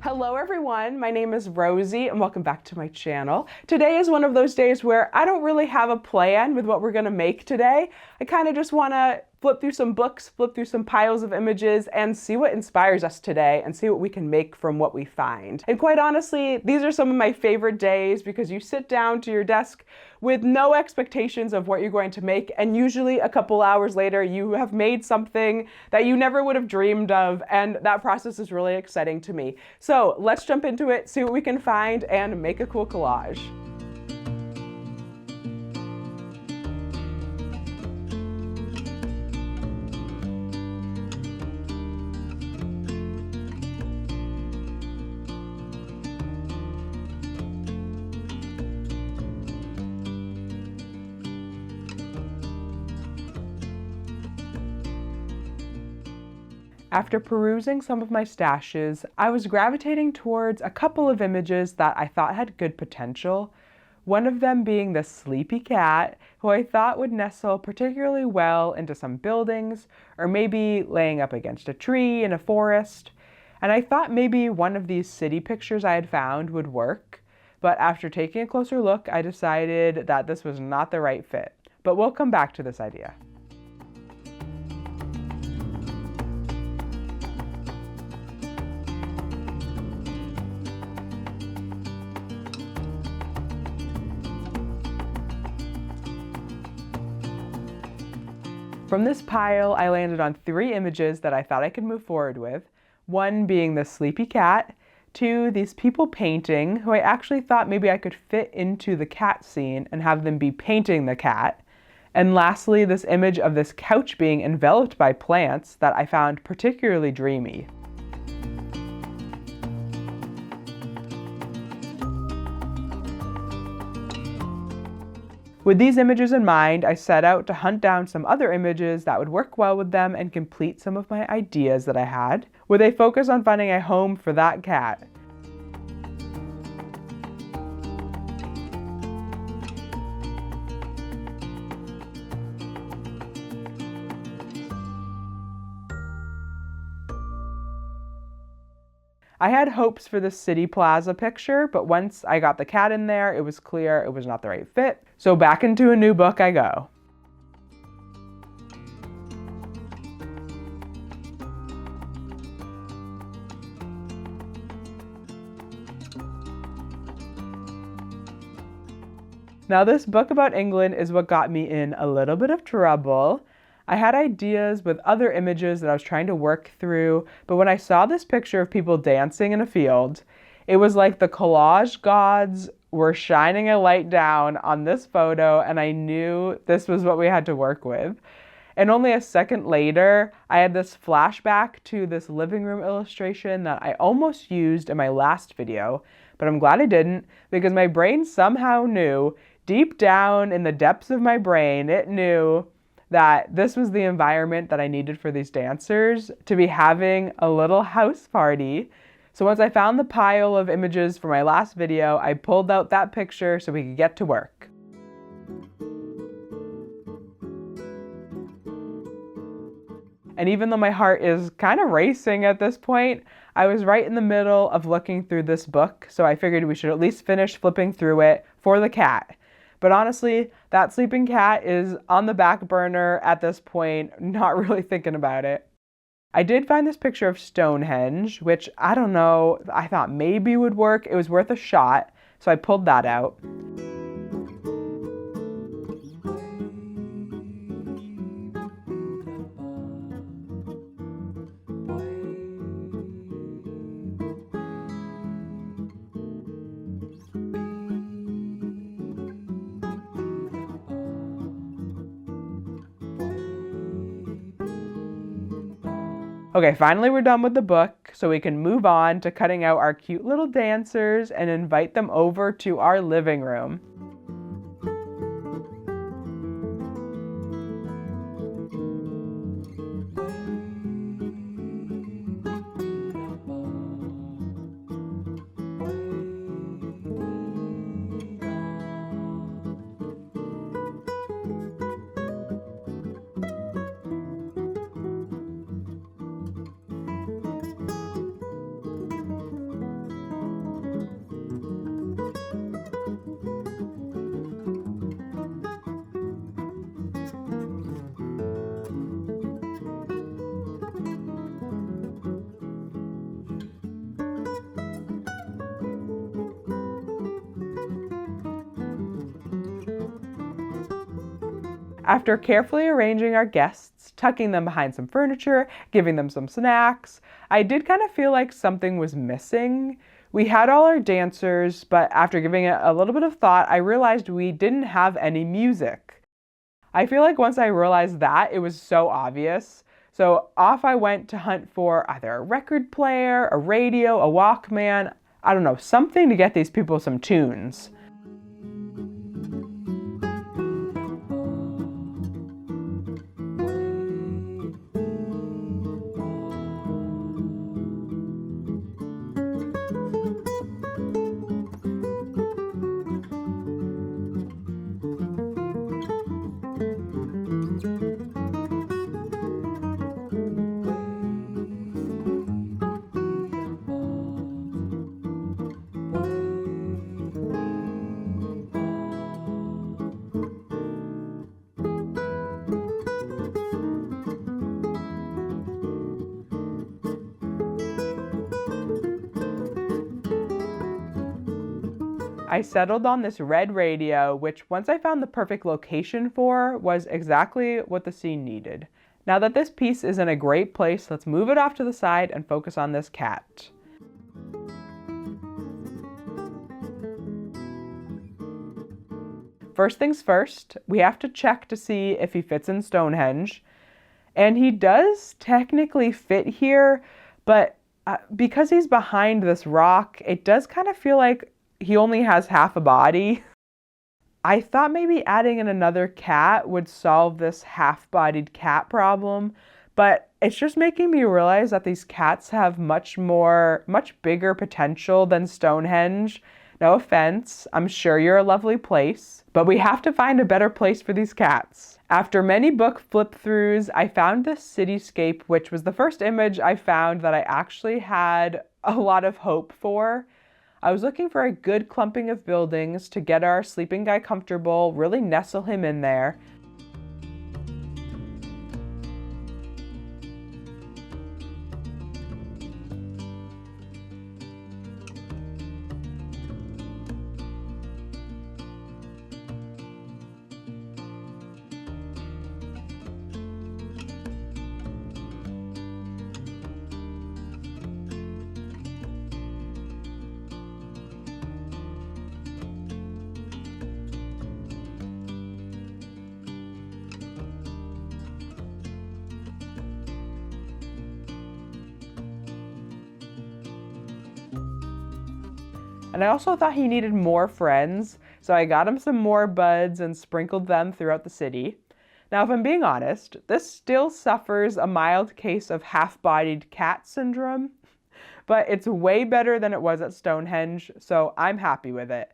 Hello everyone, my name is Rosie and welcome back to my channel. Today is one of those days where I don't really have a plan with what we're gonna make today. I kind of just wanna flip through some books, flip through some piles of images, and see what inspires us today and see what we can make from what we find. And quite honestly, these are some of my favorite days because you sit down to your desk with no expectations of what you're going to make, and usually a couple hours later you have made something that you never would have dreamed of, and that process is really exciting to me. So let's jump into it, see what we can find, and make a cool collage. After perusing some of my stashes, I was gravitating towards a couple of images that I thought had good potential. One of them being the sleepy cat, who I thought would nestle particularly well into some buildings, or maybe laying up against a tree in a forest. And I thought maybe one of these city pictures I had found would work, but after taking a closer look, I decided that this was not the right fit. But we'll come back to this idea. From this pile, I landed on 3 images that I thought I could move forward with. One being the sleepy cat, 2, these people painting, who I actually thought maybe I could fit into the cat scene and have them be painting the cat. And lastly, this image of this couch being enveloped by plants that I found particularly dreamy. With these images in mind, I set out to hunt down some other images that would work well with them and complete some of my ideas that I had, with a focus on finding a home for that cat. I had hopes for the city plaza picture, but once I got the cat in there, it was clear it was not the right fit. So back into a new book I go. Now this book about England is what got me in a little bit of trouble. I had ideas with other images that I was trying to work through, but when I saw this picture of people dancing in a field, it was like the collage gods were shining a light down on this photo, and I knew this was what we had to work with. And only a second later, I had this flashback to this living room illustration that I almost used in my last video, but I'm glad I didn't, because my brain somehow knew, deep down in the depths of my brain, it knew that this was the environment that I needed for these dancers to be having a little house party. So once I found the pile of images for my last video, I pulled out that picture so we could get to work. And even though my heart is kind of racing at this point, I was right in the middle of looking through this book, so I figured we should at least finish flipping through it for the cat. But honestly, that sleeping cat is on the back burner at this point, not really thinking about it. I did find this picture of Stonehenge, which I don't know, I thought maybe would work. It was worth a shot, so I pulled that out. Okay, finally we're done with the book, so we can move on to cutting out our cute little dancers and invite them over to our living room. After carefully arranging our guests, tucking them behind some furniture, giving them some snacks, I did kind of feel like something was missing. We had all our dancers, but after giving it a little bit of thought, I realized we didn't have any music. I feel like once I realized that, it was so obvious. So off I went to hunt for either a record player, a radio, a Walkman, I don't know, something to get these people some tunes. I settled on this red radio, which once I found the perfect location for, was exactly what the scene needed. Now that this piece is in a great place, let's move it off to the side and focus on this cat. First things first, we have to check to see if he fits in Stonehenge. And he does technically fit here, but because he's behind this rock, it does kind of feel like he only has half a body. I thought maybe adding in another cat would solve this half-bodied cat problem, but it's just making me realize that these cats have much bigger potential than Stonehenge. No offense, I'm sure you're a lovely place, but we have to find a better place for these cats. After many book flip-throughs, I found this cityscape, which was the first image I found that I actually had a lot of hope for. I was looking for a good clumping of buildings to get our sleeping guy comfortable, really nestle him in there. And I also thought he needed more friends, so I got him some more buds and sprinkled them throughout the city. Now, if I'm being honest, this still suffers a mild case of half-bodied cat syndrome, but it's way better than it was at Stonehenge, so I'm happy with it.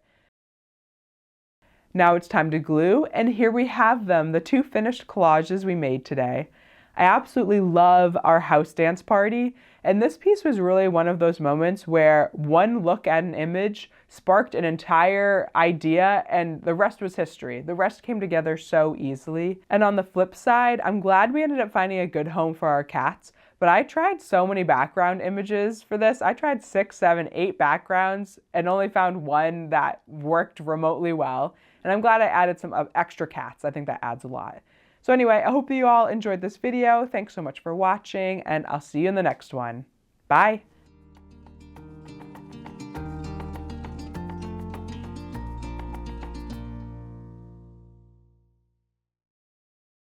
Now it's time to glue, and here we have them, the two finished collages we made today. I absolutely love our house dance party, and this piece was really one of those moments where one look at an image sparked an entire idea and the rest was history. The rest came together so easily. And on the flip side, I'm glad we ended up finding a good home for our cats, but I tried so many background images for this. I tried 6, 7, 8 backgrounds and only found one that worked remotely well. And I'm glad I added some extra cats. I think that adds a lot. So anyway, I hope that you all enjoyed this video. Thanks so much for watching, and I'll see you in the next one. Bye!